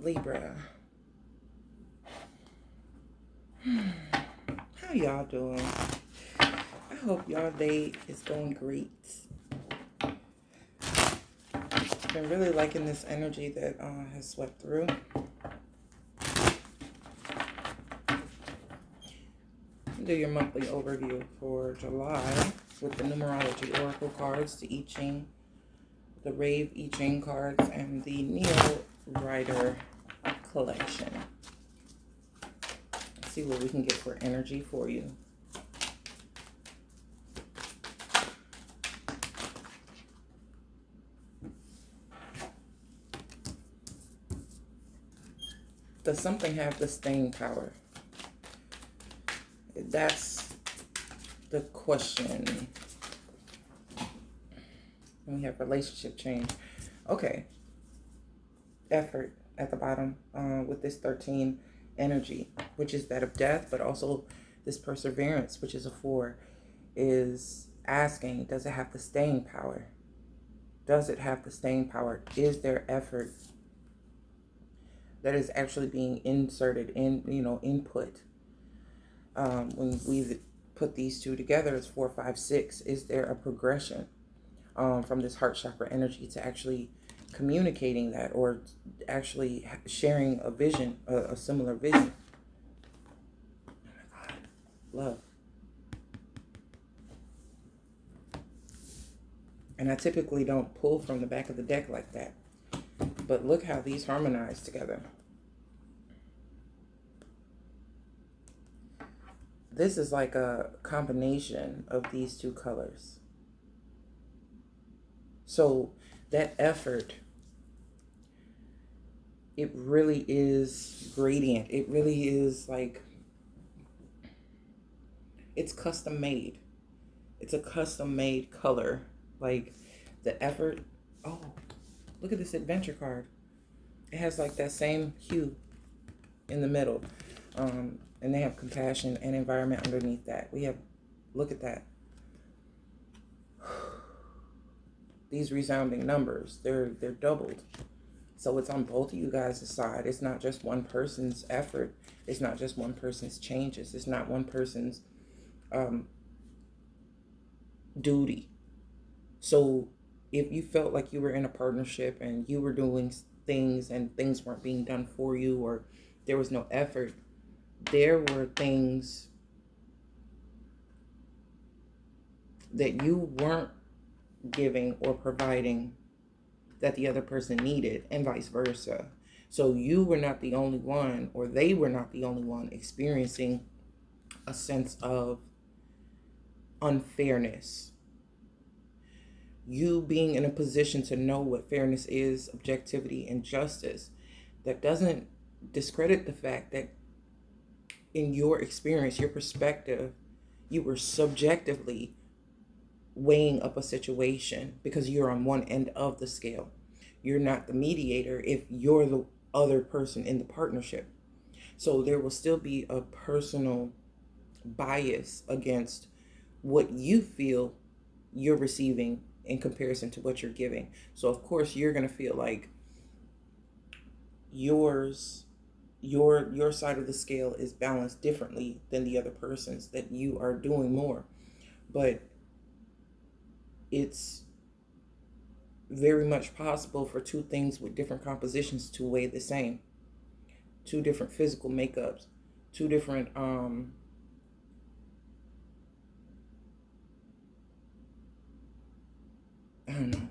Libra. How y'all doing? I hope y'all day is going great. Been really liking this energy that has swept through. Do your monthly overview for July with the numerology oracle cards, the I Ching, the Rave I Ching cards, and the Neo Rider collection. Let's see what we can get for energy for you. Does something have the staying power? That's the question. And we have relationship change. Okay. Effort at the bottom with this 13 energy, which is that of death, but also this perseverance, which is a 4, is asking, does it have the staying power? Does it have the staying power? Is there effort that is actually being inserted in, input? When we put these two together, it's 4, 5, 6. Is there a progression from this heart chakra energy to actually communicating that, or actually sharing a vision, a similar vision? Oh my God, love. And I typically don't pull from the back of the deck like that, but look how these harmonize together. This is like a combination of these two colors. So that effort, it really is gradient. It really is like, it's custom made. It's a custom made color. Like the effort. Oh, look at this adventure card. It has like that same hue in the middle. And they have compassion and environment underneath that. We have, look at that. These resounding numbers, they're doubled. So it's on both of you guys' side. It's not just one person's effort. It's not just one person's changes. It's not one person's duty. So if you felt like you were in a partnership and you were doing things and things weren't being done for you, or there was no effort, there were things that you weren't giving or providing that the other person needed, and vice versa. So you were not the only one, or they were not the only one experiencing a sense of unfairness. You being in a position to know what fairness is, objectivity, and justice, that doesn't discredit the fact that in your experience, your perspective, you were subjectively weighing up a situation because you're on one end of the scale. You're not the mediator if you're the other person in the partnership. So there will still be a personal bias against what you feel you're receiving in comparison to what you're giving. So of course you're going to feel like your side of the scale is balanced differently than the other person's, that you are doing more. But it's very much possible for two things with different compositions to weigh the same. Two different physical makeups, two different I don't know.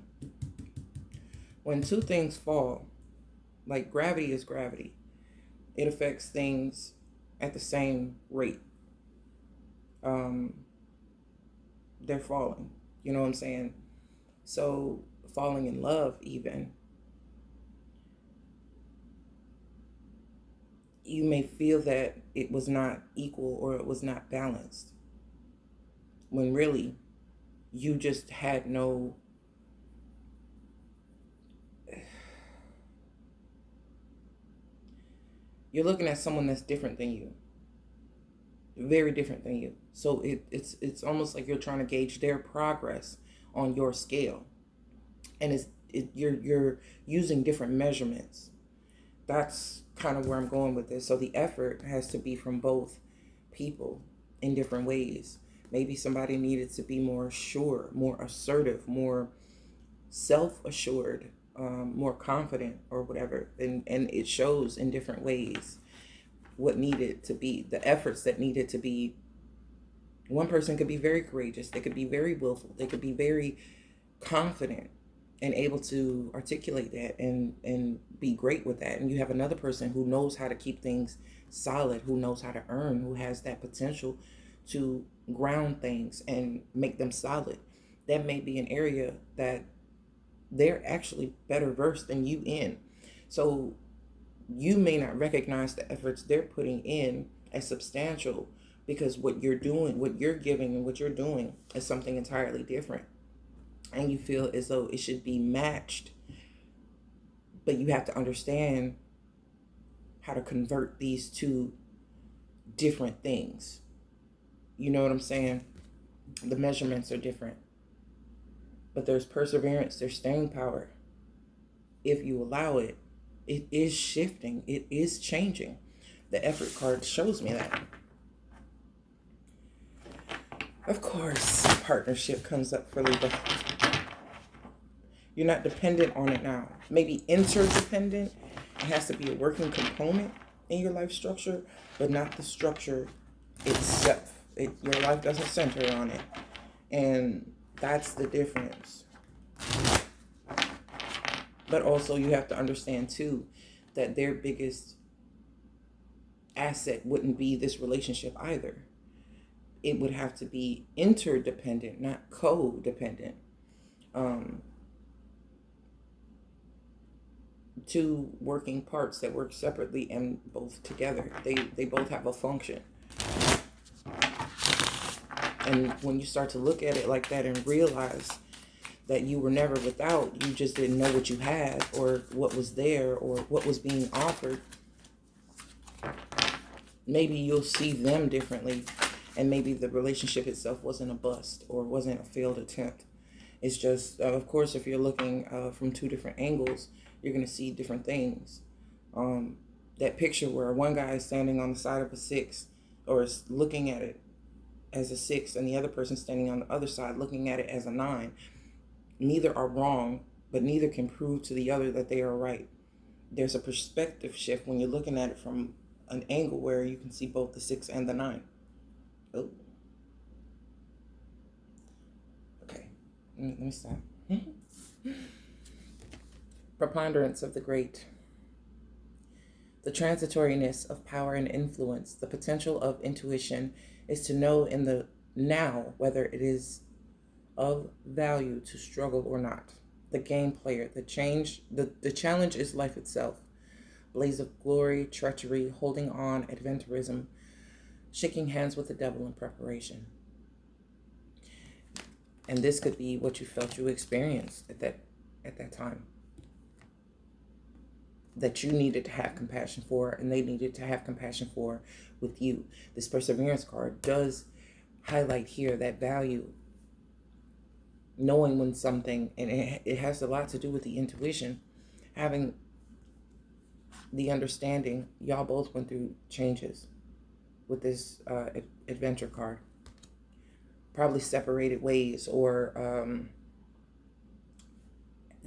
When two things fall, like gravity is gravity. It affects things at the same rate. They're falling. You know what I'm saying? So falling in love, even, you may feel that it was not equal or it was not balanced, when really you just had no you're looking at someone that's different than you, very different than you. So it's almost like you're trying to gauge their progress on your scale, and you're using different measurements. that's kind of where I'm going with this. So the effort has to be from both people in different ways. Maybe somebody needed to be more sure, more assertive, more self assured, more confident, or whatever. And it shows in different ways what needed to be, the efforts that needed to be. One person could be very courageous, they could be very willful, they could be very confident and able to articulate that and be great with that. And you have another person who knows how to keep things solid, who knows how to earn, who has that potential to ground things and make them solid. That may be an area that they're actually better versed than you in. So you may not recognize the efforts they're putting in as substantial, because what you're doing, what you're giving, and what you're doing is something entirely different. And you feel as though it should be matched. But you have to understand how to convert these two different things. You know what I'm saying? The measurements are different. But there's perseverance, there's staying power. If you allow it, it is shifting, it is changing. The effort card shows me that. Of course, partnership comes up for Libra. You're not dependent on it now. Maybe interdependent. It has to be a working component in your life structure, but not the structure itself. Your life doesn't center on it. And that's the difference. But also you have to understand too that their biggest asset wouldn't be this relationship either. It would have to be interdependent, not codependent. Two working parts that work separately and both together. They both have a function. And when you start to look at it like that and realize that you were never without, you just didn't know what you had or what was there or what was being offered, maybe you'll see them differently. And maybe the relationship itself wasn't a bust or wasn't a failed attempt. It's just, of course, if you're looking from two different angles, you're going to see different things. That picture where one guy is standing on the side of a 6 or is looking at it as a 6, and the other person standing on the other side looking at it as a 9. Neither are wrong, but neither can prove to the other that they are right. There's a perspective shift when you're looking at it from an angle where you can see both the 6 and the 9. Oh. Okay. Let me stop. Preponderance of the great. The transitoriness of power and influence, the potential of intuition, is to know in the now whether it is of value to struggle or not. The game player, the challenge is life itself. Blaze of glory, treachery, holding on, adventurism, shaking hands with the devil in preparation. And this could be what you felt you experienced at that time. That you needed to have compassion for, and they needed to have compassion for with you. This perseverance card does highlight here that value, knowing when something, and it has a lot to do with the intuition, having the understanding. Y'all both went through changes with this adventure card. Probably separated ways or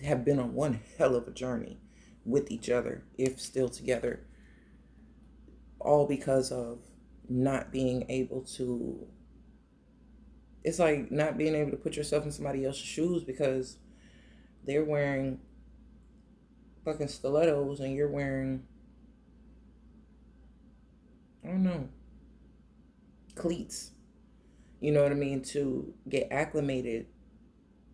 have been on one hell of a journey with each other, if still together, all because of not being able to, it's like not being able to put yourself in somebody else's shoes because they're wearing fucking stilettos and you're wearing, I don't know, cleats. You know what I mean? To get acclimated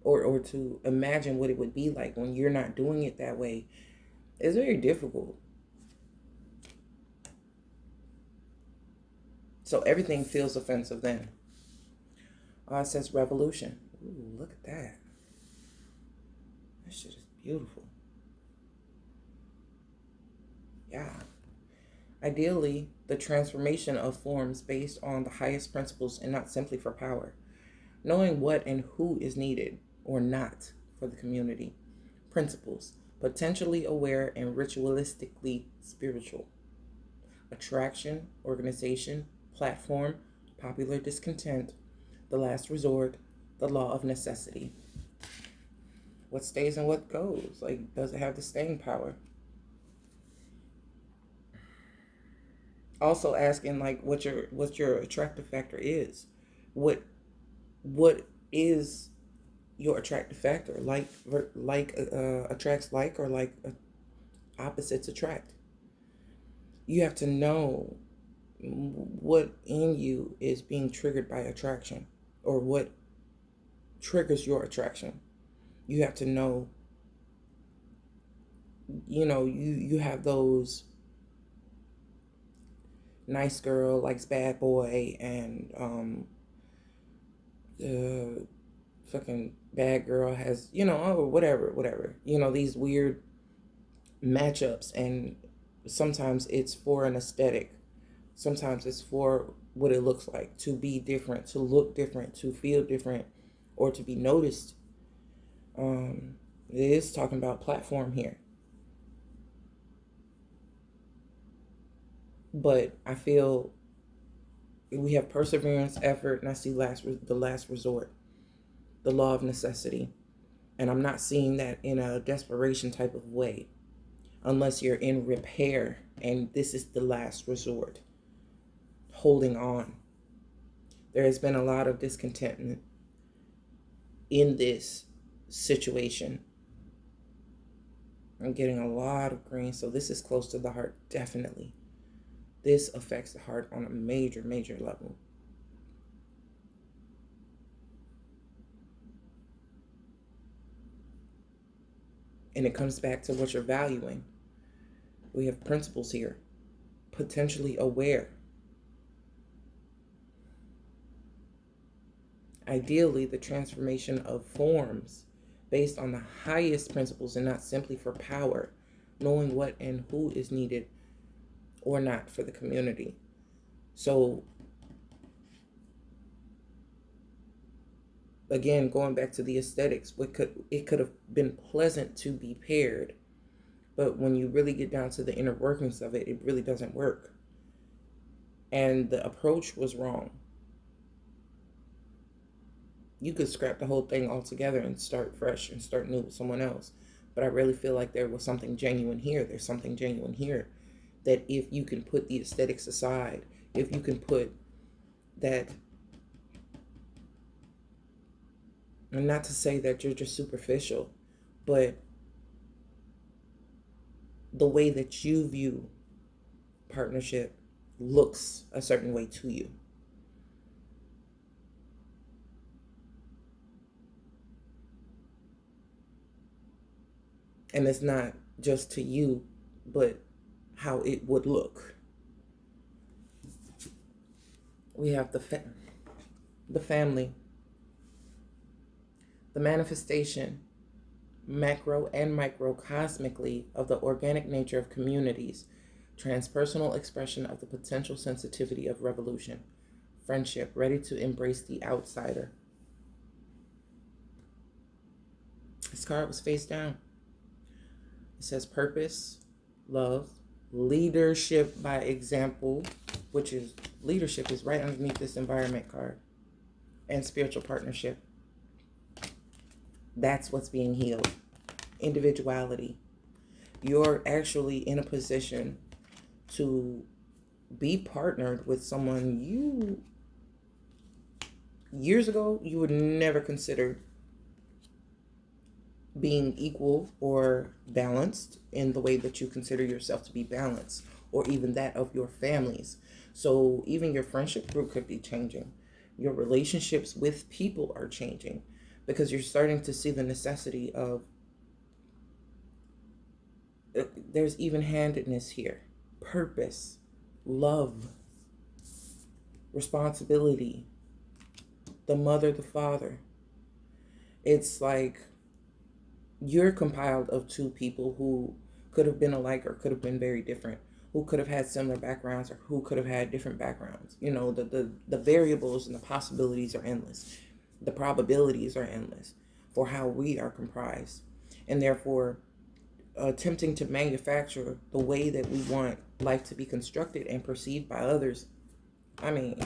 or to imagine what it would be like when you're not doing it that way is very difficult. So everything feels offensive then. It says revolution. Ooh, look at that. That shit is beautiful. Yeah. Ideally, the transformation of forms based on the highest principles and not simply for power. Knowing what and who is needed or not for the community. Principles. potentially aware and ritualistically spiritual. Attraction, organization, platform, popular discontent, the last resort, the law of necessity. What stays and what goes? Like, does it have the staying power? Also asking like what your attractive factor is. What what is your attractive factor? Attracts like, or opposites attract. You have to know what in you is being triggered by attraction, or what triggers your attraction. You have to know, you have those nice girl likes bad boy, and the fucking bad girl has, oh, whatever, these weird matchups. And sometimes it's for an aesthetic, sometimes it's for what it looks like to be different, to look different, to feel different, or to be noticed. It is talking about platform here, but I feel we have perseverance, effort, and I see the last resort, the law of necessity. And I'm not seeing that in a desperation type of way, unless you're in repair and this is the last resort, holding on. There has been a lot of discontentment in this situation. I'm getting a lot of green, so this is close to the heart, definitely. This affects the heart on a major, major level. And it comes back to what you're valuing. We have principles here. Potentially aware. Ideally, the transformation of forms based on the highest principles and not simply for power, knowing what and who is needed or not for the community. So, again, going back to the aesthetics, it could have been pleasant to be paired, but when you really get down to the inner workings of it, it really doesn't work. And the approach was wrong. You could scrap the whole thing altogether and start fresh and start new with someone else. But I really feel like there was something genuine here. There's something genuine here that if you can put the aesthetics aside, if you can put that, and not to say that you're just superficial, but the way that you view partnership looks a certain way to you. And it's not just to you, but how it would look. We have the family, the manifestation, macro and microcosmically, of the organic nature of communities, transpersonal expression of the potential sensitivity of revolution, friendship, ready to embrace the outsider. This card was face down. It says purpose, love, leadership by example, which is leadership is right underneath this environment card, and spiritual partnership. That's what's being healed. Individuality. You're actually in a position to be partnered with someone you, years ago, you would never consider being equal or balanced in the way that you consider yourself to be balanced, or even that of your families. So even your friendship group could be changing. Your relationships with people are changing because you're starting to see the necessity of, there's even-handedness here, purpose, love, responsibility, the mother, the father. It's like you're compiled of two people who could have been alike or could have been very different, who could have had similar backgrounds or who could have had different backgrounds. The variables and the possibilities are endless. The probabilities are endless for how we are comprised. And therefore, attempting to manufacture the way that we want life to be constructed and perceived by others. I mean,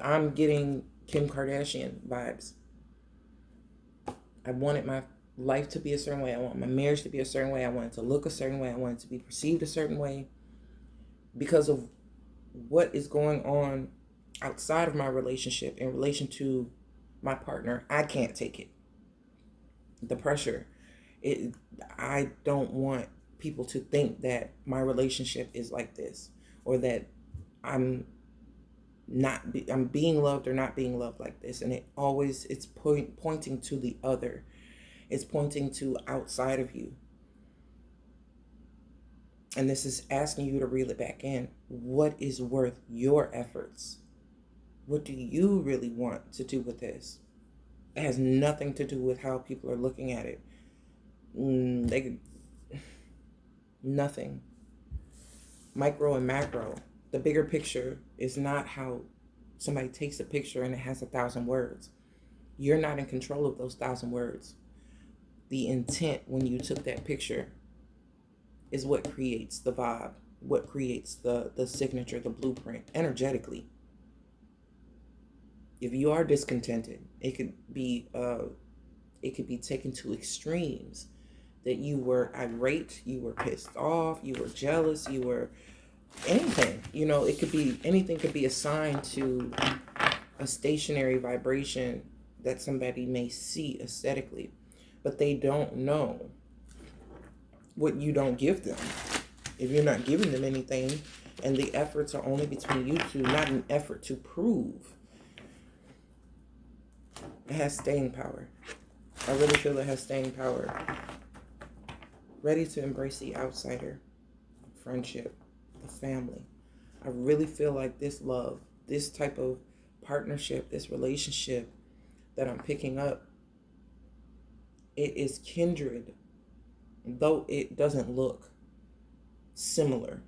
I'm getting Kim Kardashian vibes. I wanted my life to be a certain way. I want my marriage to be a certain way. I want it to look a certain way. I want it to be perceived a certain way. Because of what is going on outside of my relationship in relation to my partner, I can't take it. The pressure. I don't want people to think that my relationship is like this, or that I'm I'm being loved or not being loved like this. And it's pointing to the other. It's pointing to outside of you. And this is asking you to reel it back in. What is worth your efforts? What do you really want to do with this? It has nothing to do with how people are looking at it. Nothing. Micro and macro. The bigger picture is not how somebody takes a picture and it has 1,000 words. You're not in control of those 1,000 words. The intent when you took that picture is what creates the vibe, what creates the signature, the blueprint, energetically. If you are discontented, it could be taken to extremes. That you were irate, you were pissed off, you were jealous, you were anything. It could be anything. Could be assigned to a stationary vibration that somebody may see aesthetically, but they don't know what you don't give them. If you're not giving them anything, and the efforts are only between you two, not an effort to prove. It has staying power. I really feel it has staying power. Ready to embrace the outsider, friendship, the family. I really feel like this love, this type of partnership, this relationship that I'm picking up, it is kindred, though it doesn't look similar.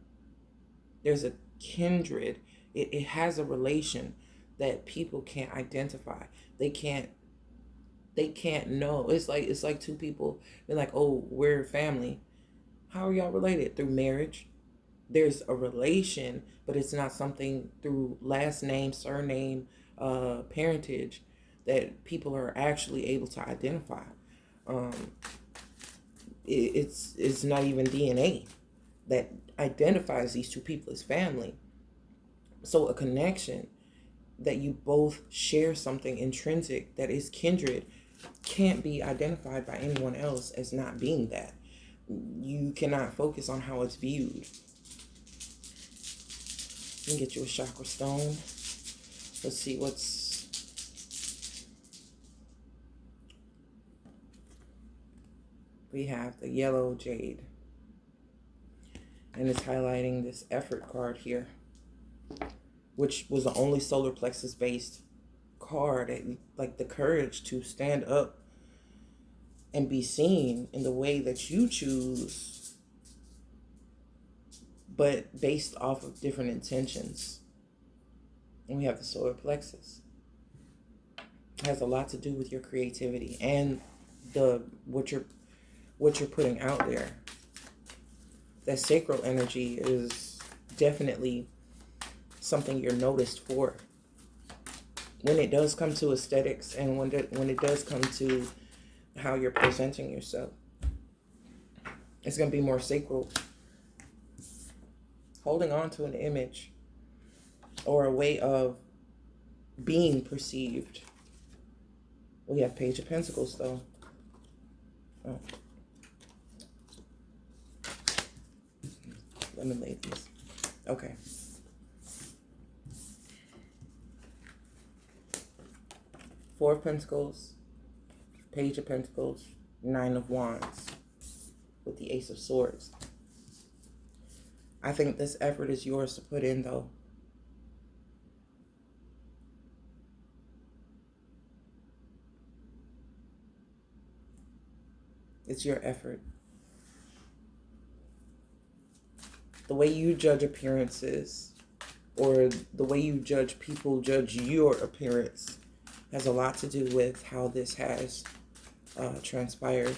There's a kindred. It has a relation that people can't identify. They can't know. It's like two people. They're like, oh, we're family. How are y'all related? Through marriage. There's a relation, but it's not something through last name, surname, parentage that people are actually able to identify. It's not even DNA that identifies these two people as family. So a connection that you both share something intrinsic that is kindred can't be identified by anyone else as not being that. You cannot focus on how it's viewed. Let me get you a chakra stone. Let's see we have the yellow jade. And it's highlighting this effort card here, which was the only solar plexus based card. Like the courage to stand up and be seen in the way that you choose, but based off of different intentions. And we have the solar plexus. It has a lot to do with your creativity and what you're putting out there. That sacral energy is definitely something you're noticed for. When it does come to aesthetics, and when it does come to how you're presenting yourself, it's going to be more sacral. Holding on to an image or a way of being perceived. We have Page of Pentacles, though. Oh. Let me lay these. Okay. Four of Pentacles, Page of Pentacles, Nine of Wands, with the Ace of Swords. I think this effort is yours to put in, though. It's your effort. The way you judge appearances, or the way you judge people judge your appearance, has a lot to do with how this has transpired.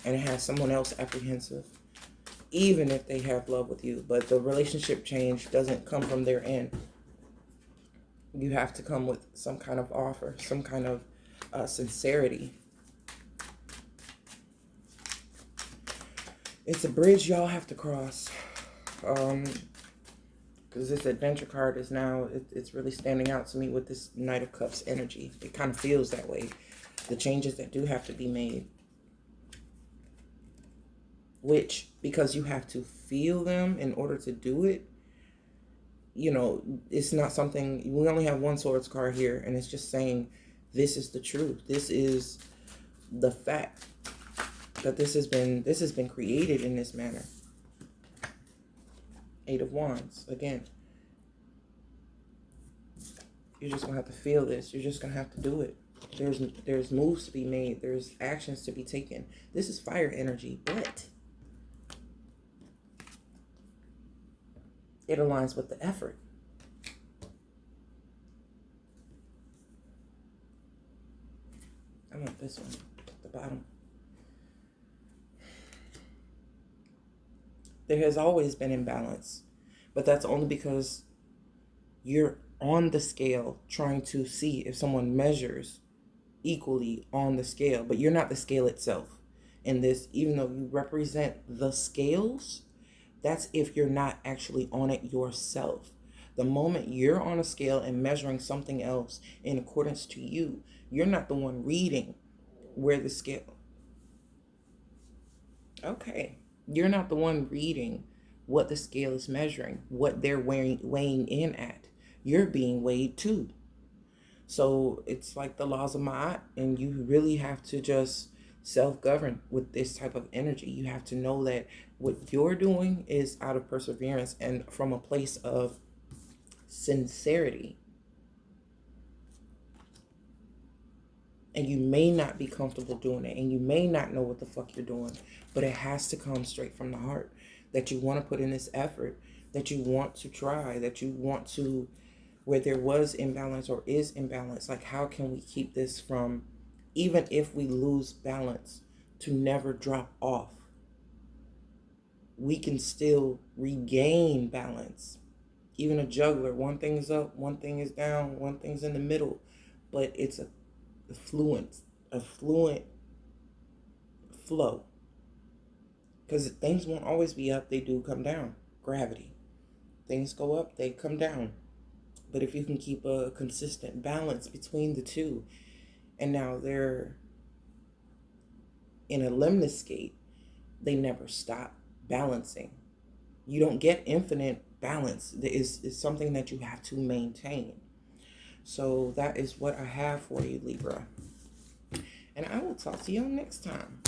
and it has someone else apprehensive, even if they have love with you. But the relationship change doesn't come from their end. You have to come with some kind of offer, some kind of sincerity. It's a bridge y'all have to cross. Because this adventure card is now, it's really standing out to me with this Knight of Cups energy. It kind of feels that way. The changes that do have to be made. Which, because you have to feel them in order to do it, you know, it's not something, we only have one swords card here, and it's just saying, this is the truth. This is the fact that this has been created in this manner. Eight of Wands, again. You're just going to have to feel this. You're just going to have to do it. There's moves to be made. There's actions to be taken. This is fire energy, but it aligns with the effort. I want this one at the bottom. There has always been imbalance, but that's only because you're on the scale trying to see if someone measures equally on the scale, but you're not the scale itself. In this, even though you represent the scales, that's if you're not actually on it yourself. The moment you're on a scale and measuring something else in accordance to you, you're not the one reading where the scale. Okay. You're not the one reading what the scale is measuring, what they're weighing in at. You're being weighed too. So it's like the laws of Ma'at, and you really have to just self-govern with this type of energy. You have to know that what you're doing is out of perseverance and from a place of sincerity. And you may not be comfortable doing it, and you may not know what the fuck you're doing, but it has to come straight from the heart, that you want to put in this effort, that you want to try, that you want to, where there was imbalance or is imbalance, like how can we keep this from, even if we lose balance, to never drop off? We can still regain balance. Even a juggler, one thing is up, one thing is down, one thing's in the middle, but it's a fluent flow. Because things won't always be up, they do come down. Gravity. Things go up, they come down. But if you can keep a consistent balance between the two, and now they're in a lemniscate, they never stop balancing. You don't get infinite balance. It's something that you have to maintain. So that is what I have for you, Libra. And I will talk to you next time.